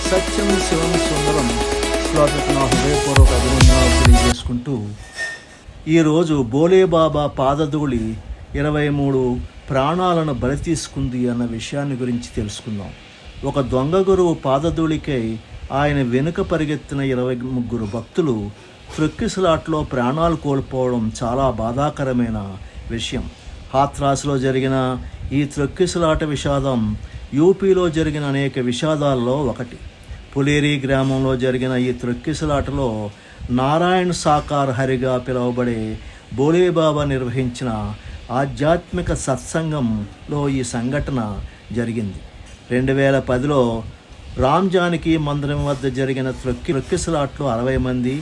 సత్యం శివం సుందరం శ్రోతకు నా హృదయపూర్వక అభినందనలు తెలియజేసుకుంటూ ఈరోజు బోలేబాబా పాదధూళి 23 ప్రాణాలను బలి తీసుకుంది అన్న విషయాన్ని గురించి తెలుసుకుందాం. ఒక దొంగ గురువు పాదధూళికై ఆయన వెనుక పరిగెత్తిన 23 భక్తులు త్రొక్కిసలాట్లో ప్రాణాలు కోల్పోవడం చాలా బాధాకరమైన విషయం. హాత్రాస్లో జరిగిన ఈ త్రొక్కిసలాట విషాదం యూపీలో జరిగిన అనేక విషాదాల్లో ఒకటి. పులేరి గ్రామంలో జరిగిన ఈ త్రొక్కిసలాటలో నారాయణ్ సాకార్ హరిగా పిలువబడే బోలేబాబా నిర్వహించిన ఆధ్యాత్మిక సత్సంగంలో ఈ సంఘటన జరిగింది. 2010లో రామ్ జానకి మందిరం వద్ద జరిగిన త్రొక్కిసలాట్లో 60 మంది,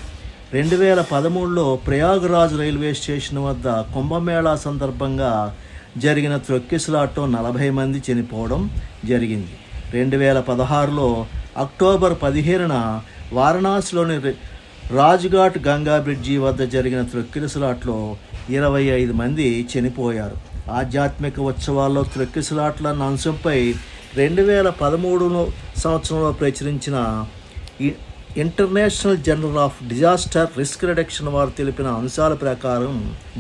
2013లో ప్రయాగ్రాజ్ రైల్వే స్టేషన్ వద్ద కుంభమేళా సందర్భంగా జరిగిన త్రొక్కిసలాట్లో 40 మంది చనిపోవడం జరిగింది. 2016లో అక్టోబర్ 15న వారణాసిలోని రాజ్ఘాట్ గంగా బ్రిడ్జి వద్ద జరిగిన త్రొక్కిసలాట్లో 25 మంది చనిపోయారు. ఆధ్యాత్మిక ఉత్సవాల్లో త్రొక్కిసలాట్ల అంశంపై 2013 సంవత్సరంలో ప్రచురించిన international journal of disaster risk reduction వారు తెలిపిన అంశాల ప్రకారం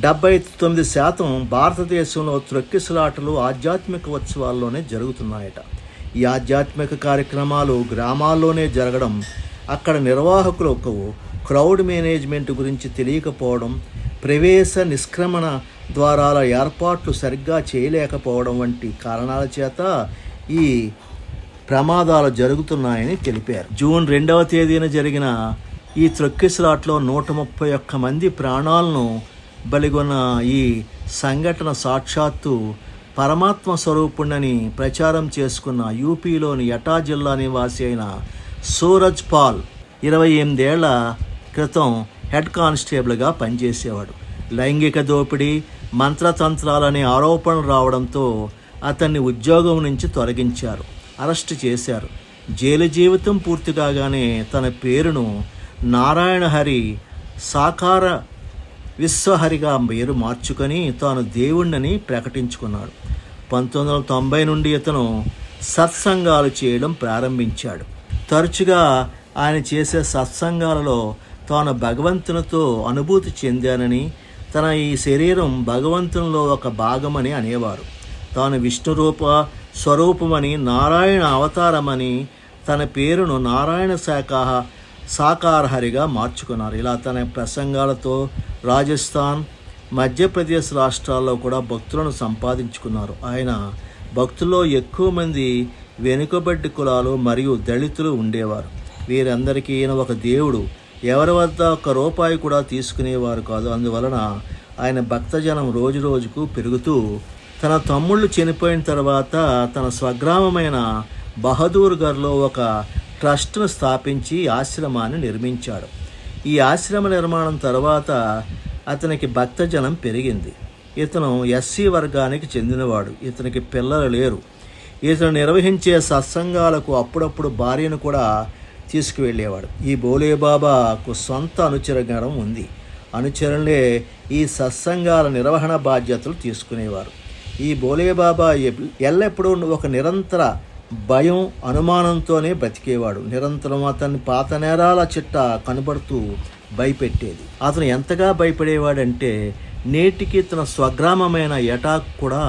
79% భారతదేశంలో త్రొక్కిసలాటలు ఆధ్యాత్మిక ఉత్సవాల్లోనే జరుగుతున్నాయట. ఈ ఆధ్యాత్మిక కార్యక్రమాలు గ్రామాల్లోనే జరగడం, అక్కడ నిర్వాహకులకు క్రౌడ్ మేనేజ్మెంట్ గురించి తెలియకపోవడం, ప్రవేశ నిష్క్రమణ ద్వారాల ఏర్పాట్లు సరిగ్గా చేయలేకపోవడం వంటి కారణాల చేత ఈ ప్రమాదాలు జరుగుతున్నాయని తెలిపారు. జూన్ 2వ తేదీన జరిగిన ఈ త్రొక్కిసలాట్లో 131 మంది ప్రాణాలను బలిగొన్న ఈ సంఘటన సాక్షాత్తు పరమాత్మ స్వరూపుణ్ణని ప్రచారం చేసుకున్న యూపీలోని ఎటా జిల్లా నివాసి అయిన సూరజ్ పాల్ 28 ఏళ్ల క్రితం హెడ్ కానిస్టేబుల్గా పనిచేసేవాడు. లైంగిక దోపిడీ, మంత్రతంత్రాలనే ఆరోపణలు రావడంతో అతన్ని ఉద్యోగం నుంచి తొలగించారు, అరెస్ట్ చేశారు. జైలు జీవితం పూర్తి కాగానే తన పేరును నారాయణ హరి సాకార విశ్వహరిగా పేరు మార్చుకొని తాను దేవుణ్ణని ప్రకటించుకున్నాడు. 1990 నుండి ఇతను సత్సంగాలు చేయడం ప్రారంభించాడు. తరచుగా ఆయన చేసే సత్సంగాలలో తాను భగవంతునితో అనుభూతి చెందానని, తన ఈ శరీరం భగవంతునిలో ఒక భాగమని అనేవారు. తాను విష్ణురూప స్వరూపమని, నారాయణ అవతారమని తన పేరును నారాయణ సాకారహరిగా మార్చుకున్నారు. ఇలా తన ప్రసంగాలతో రాజస్థాన్, మధ్యప్రదేశ్ రాష్ట్రాల్లో కూడా భక్తులను సంపాదించుకున్నారు. ఆయన భక్తుల్లో ఎక్కువ మంది వెనుకబడ్డ కులాలు మరియు దళితులు ఉండేవారు. వీరందరికీ ఈయన ఒక దేవుడు. ఎవరి వద్ద ₹1 కూడా తీసుకునేవారు కాదు. అందువలన ఆయన భక్తజనం రోజు రోజుకు పెరుగుతూ తన తమ్ముళ్ళు చనిపోయిన తర్వాత తన స్వగ్రామమైన బహదూర్గర్లో ఒక ట్రస్ట్ను స్థాపించి ఆశ్రమాన్ని నిర్మించాడు. ఈ ఆశ్రమ నిర్మాణం తర్వాత అతనికి భక్తజనం పెరిగింది. ఇతను ఎస్సీ వర్గానికి చెందినవాడు. ఇతనికి పిల్లలు లేరు. ఇతను నిర్వహించే సత్సంగాలకు అప్పుడప్పుడు భార్యను కూడా తీసుకువెళ్ళేవాడు. ఈ బోలేబాబాకు సొంత అనుచరగణం ఉంది. అనుచరులే ఈ సత్సంగాల నిర్వహణ బాధ్యతలు తీసుకునేవారు. ఈ బోలేబాబా ఎల్లప్పుడూ ఒక నిరంతర భయం, అనుమానంతోనే బ్రతికేవాడు. నిరంతరం అతన్ని పాత నేరాల చిట్ట కనబడుతూ భయపెట్టేది. అతను ఎంతగా భయపడేవాడంటే నేటికి తన స్వగ్రామమైన ఎటాకు కూడా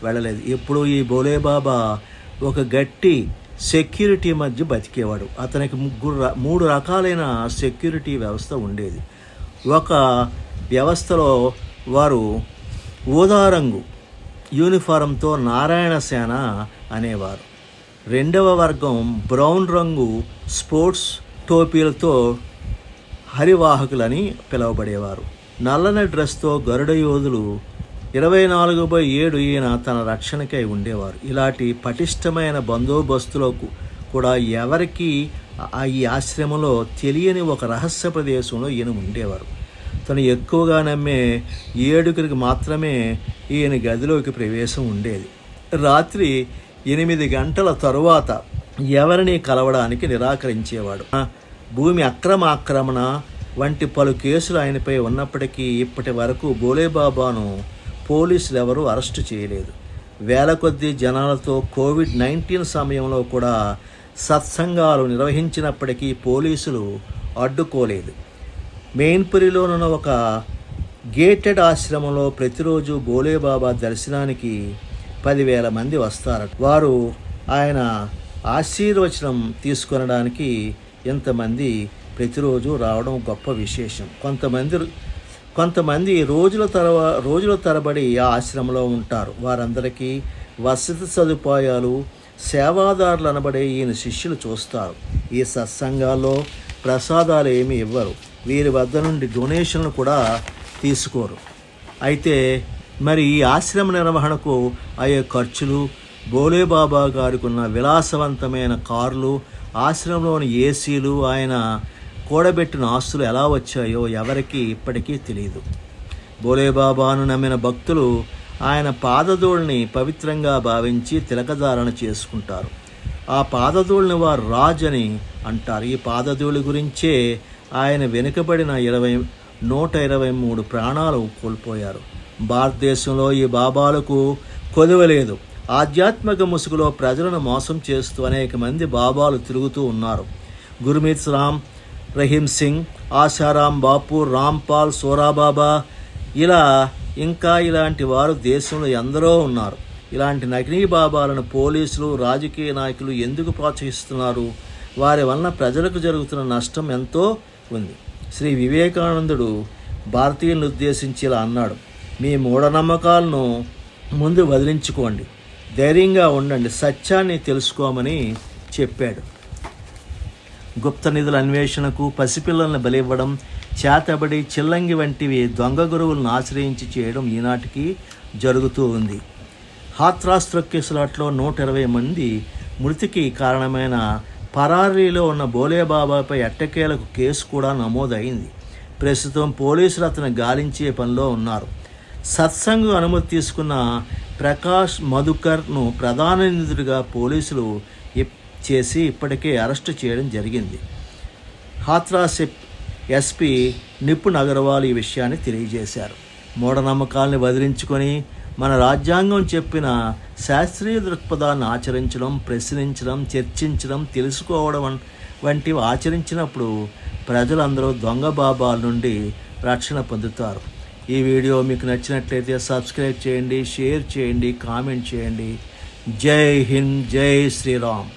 వెళ్ళలేదు. ఎప్పుడూ ఈ బోలేబాబా ఒక గట్టి సెక్యూరిటీ మధ్య బతికేవాడు. అతనికి 3 రకాలైన సెక్యూరిటీ వ్యవస్థ ఉండేది. ఒక వ్యవస్థలో వారు ఊదా రంగు యూనిఫారంతో నారాయణ సేన అనేవారు. 2వ వర్గం బ్రౌన్ రంగు స్పోర్ట్స్ టోపీలతో హరివాహకులని పిలువబడేవారు. నల్లని డ్రెస్తో గరుడ యోధులు 24/7 ఈయన తన రక్షణకై ఉండేవారు. ఇలాంటి పటిష్టమైన బందోబస్తులకు కూడా ఎవరికి ఈ ఆశ్రమంలో తెలియని ఒక రహస్య ప్రదేశంలో ఈయన ఉండేవారు. తను ఎక్కువగా నమ్మే 7 మాత్రమే ఈయన గదిలోకి ప్రవేశం ఉండేది. రాత్రి 8 గంటల తరువాత ఎవరిని కలవడానికి నిరాకరించేవాడు. భూమి ఆక్రమణ వంటి పలు కేసులు ఆయనపై ఉన్నప్పటికీ ఇప్పటి వరకు బోలేబాబాను పోలీసులు ఎవరూ అరెస్టు చేయలేదు. వేల కొద్దీ జనాలతో కోవిడ్-19 సమయంలో కూడా సత్సంగాలు నిర్వహించినప్పటికీ పోలీసులు అడ్డుకోలేదు. మెయిన్పురిలోనున్న ఒక గేటెడ్ ఆశ్రమంలో ప్రతిరోజు భోలేబాబా దర్శనానికి 10,000 మంది వస్తారట. వారు ఆయన ఆశీర్వచనం తీసుకొనడానికి ఎంతమంది ప్రతిరోజు రావడం గొప్ప విశేషం. కొంతమంది రోజుల తరబడి ఆ ఆశ్రమంలో ఉంటారు. వారందరికీ వసతి సదుపాయాలు, సేవాదారులు అనబడే ఈయన శిష్యులు చూస్తారు. ఈ సత్సంగాల్లో ప్రసాదాలు ఏమీ ఇవ్వరు. వీరి వద్ద నుండి డొనేషన్లు కూడా తీసుకోరు. అయితే మరి ఈ ఆశ్రమ నిర్వహణకు అయ్యే ఖర్చులు, భోలేబాబా గారికి ఉన్న విలాసవంతమైన కార్లు, ఆశ్రమంలోని ఏసీలు, ఆయన కూడబెట్టిన ఆస్తులు ఎలా వచ్చాయో ఎవరికీ ఇప్పటికీ తెలియదు. భోలేబాబాను నమ్మిన భక్తులు ఆయన పాదధూళిని పవిత్రంగా భావించి తిలకధారణ చేసుకుంటారు. ఆ పాదధూళిని వారు రాజ్ అని అంటారు. ఈ పాదధూళి గురించే ఆయన వెనుకబడిన 123 ప్రాణాలు కోల్పోయారు. భారతదేశంలో ఈ బాబాలకు కొదవలేదు. ఆధ్యాత్మిక ముసుగులో ప్రజలను మోసం చేస్తూ అనేక మంది బాబాలు తిరుగుతూ ఉన్నారు. గుర్మీత్ రామ్, రహీం సింగ్, ఆశారాం బాపు, రాంపాల్, సోరాబాబా, ఇలాంటి వారు దేశంలో ఎందరో ఉన్నారు. ఇలాంటి నకిలీ బాబాలను పోలీసులు, రాజకీయ నాయకులు ఎందుకు ప్రోత్సహిస్తున్నారు? వారి వలన ప్రజలకు జరుగుతున్న నష్టం ఎంతో ఉంది. శ్రీ వివేకానందుడు భారతీయులను ఉద్దేశించి ఇలా అన్నాడు: మీ మూఢనమ్మకాలను ముందు వదిలించుకోండి, ధైర్యంగా ఉండండి, సత్యాన్ని తెలుసుకోమని చెప్పాడు. గుప్త నిధుల అన్వేషణకు, పసిపిల్లలను బలివ్వడం, చేతబడి, చిల్లంగి వంటివి దొంగ గురువులను ఆశ్రయించి చేయడం ఈనాటికి జరుగుతూ ఉంది. హాత్రాస్ తొక్కిసలాట్లో 120 మంది మృతికి కారణమైన పరారీలో ఉన్న భోలేబాబాపై ఎట్టకేలకు కేసు కూడా నమోదైంది. ప్రస్తుతం పోలీసులు అతను గాలించే పనిలో ఉన్నారు. సత్సంగ్ అనుమతి తీసుకున్న ప్రకాష్ మధుకర్ను ప్రధాన నిందితుడిగా పోలీసులు చేసి ఇప్పటికే అరెస్టు చేయడం జరిగింది. హాత్రాస్ ఎస్పీ నిపుణ్ అగర్వాల్ ఈ విషయాన్ని తెలియజేశారు. మూఢనమ్మకాల్ని వదిలించుకొని మన రాజ్యాంగం చెప్పిన శాస్త్రీయ దృక్పథాన్ని ఆచరించడం, ప్రశ్నించడం, చర్చించడం, తెలుసుకోవడం వంటివి ఆచరించినప్పుడు ప్రజలందరూ దొంగ బాబాల నుండి రక్షణ పొందుతారు. ఈ వీడియో మీకు నచ్చినట్లయితే సబ్స్క్రైబ్ చేయండి, షేర్ చేయండి, కామెంట్ చేయండి. జై హింద్, జై శ్రీరామ్.